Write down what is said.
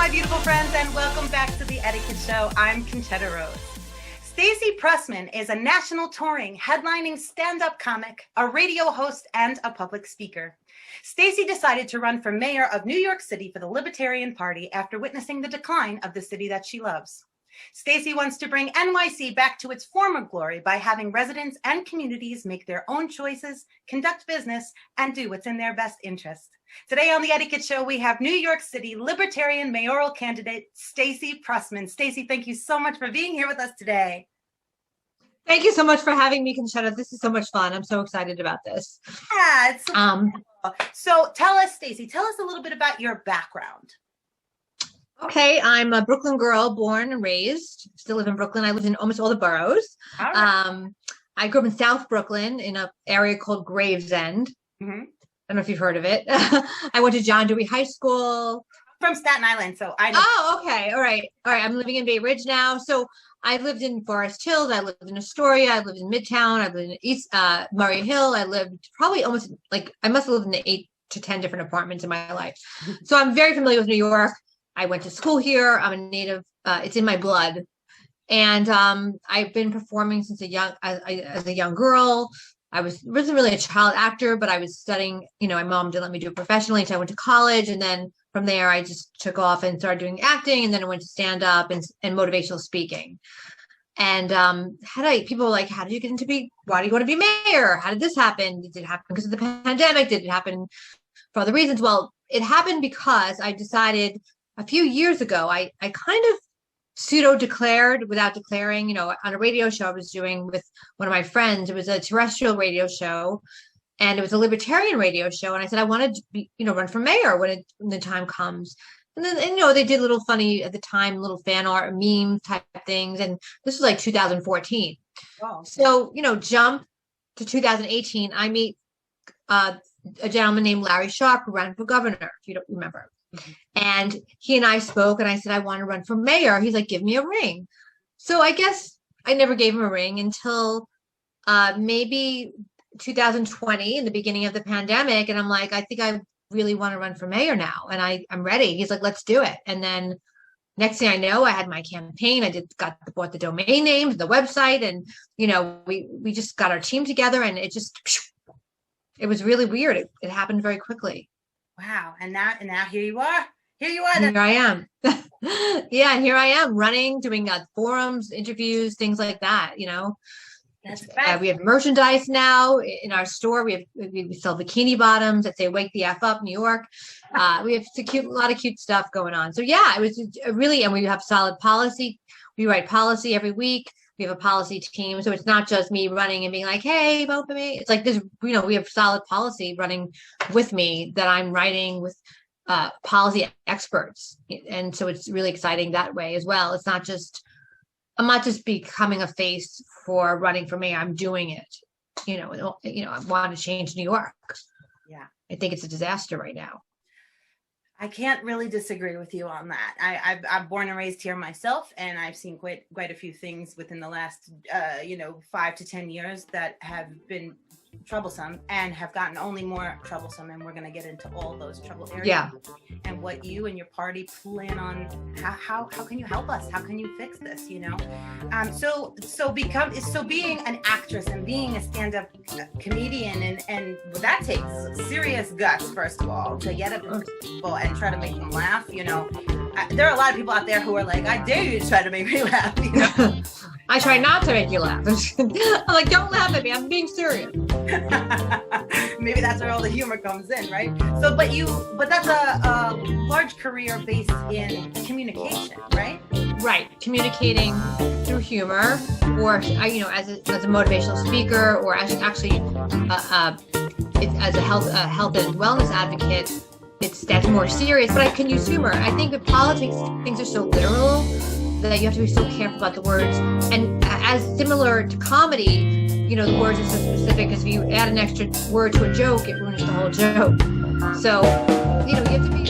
my beautiful friends, and welcome back to the Etiquette Show. I'm Conchetta Rose. Stacey Prussman is a national touring, headlining stand-up comic, a radio host, and a public speaker. Stacey decided to run for mayor of New York City for the Libertarian Party after witnessing the decline of the city that she loves. Stacey wants to bring NYC back to its former glory by having residents and communities make their own choices, conduct business, and do what's in their best interest. Today on the Etiquette Show, we have New York City Libertarian mayoral candidate Stacey Prussman. Stacey, thank you so much for being here with us today. Thank you so much for having me, Conchetta. This is so much fun. I'm so excited about this. Yeah, it's so cool. So tell us, Stacey, tell us a little bit about your background. Okay, I'm a Brooklyn girl, born and raised. Still live in Brooklyn. I lived in almost all the boroughs. All right. I grew up in South Brooklyn in an area called Gravesend. Mm-hmm. I don't know if you've heard of it. I went to John Dewey High School. From Staten Island, so I know. Oh, okay. All right. I'm living in Bay Ridge now. So I lived in Forest Hills. I lived in Astoria. I lived in Midtown. I lived in East Murray Hill. I lived probably almost I must have lived in 8 to 10 different apartments in my life. So I'm very familiar with New York. I went to school here. I'm a native. It's in my blood. And I've been performing since as a young girl. I wasn't really a child actor, but I was studying, my mom didn't let me do it professionally. So I went to college, and then from there I just took off and started doing acting, and then I went to stand up and motivational speaking. And people were like, how did you get why do you want to be mayor? How did this happen? Did it happen because of the pandemic? Did it happen for other reasons? Well, it happened because I decided a few years ago, I kind of pseudo-declared without declaring, on a radio show I was doing with one of my friends. It was a terrestrial radio show, and it was a libertarian radio show. And I said, I wanted to run for mayor when the time comes. And then, they did little funny at the time, little fan art, meme type things. And this was like 2014. Wow. So, jump to 2018, I meet a gentleman named Larry Sharp who ran for governor, if you don't remember. And he and I spoke, and I said, I want to run for mayor. He's like, give me a ring. So I guess I never gave him a ring until maybe 2020, in the beginning of the pandemic. And I'm like, I think I really want to run for mayor now. And I'm ready. He's like, let's do it. And then next thing I know, I had my campaign. I bought the domain names, the website, and, we just got our team together, and it was really weird. It happened very quickly. Wow. And now here you are. Here I am. Yeah. And here I am running, doing forums, interviews, things like that, That's right. We have merchandise now in our store. We sell bikini bottoms that say "Wake the F Up, New York." We have a lot of cute stuff going on. So yeah, it was really, and we have solid policy. We write policy every week. We have a policy team. So it's not just me running and being like, hey, vote for me. It's like this, we have solid policy running with me that I'm writing with policy experts. And so it's really exciting that way as well. I'm not just becoming a face for running for mayor. I'm doing it. I want to change New York. Yeah. I think it's a disaster right now. I can't really disagree with you on that. I'm born and raised here myself, and I've seen quite a few things within the last 5 to 10 years that have been troublesome and have gotten only more troublesome. And we're going to get into all those trouble areas. Yeah. And what you and your party plan on. How can you help us? How can you fix this? So being an actress and being a stand-up comedian and that takes serious guts, first of all, to get up to people and try to make them laugh. There are a lot of people out there who are like, I dare you to try to make me laugh. I try not to make you laugh. I'm like, don't laugh at me. I'm being serious. Maybe that's where all the humor comes in, right? So, but that's a large career based in communication, right? Right, communicating through humor, or as a motivational speaker, or as a health and wellness advocate. That's more serious, but I can use humor. I think with politics, things are so literal that you have to be so careful about the words. And as similar to comedy, the words are so specific, because if you add an extra word to a joke, it ruins the whole joke. So, you have to be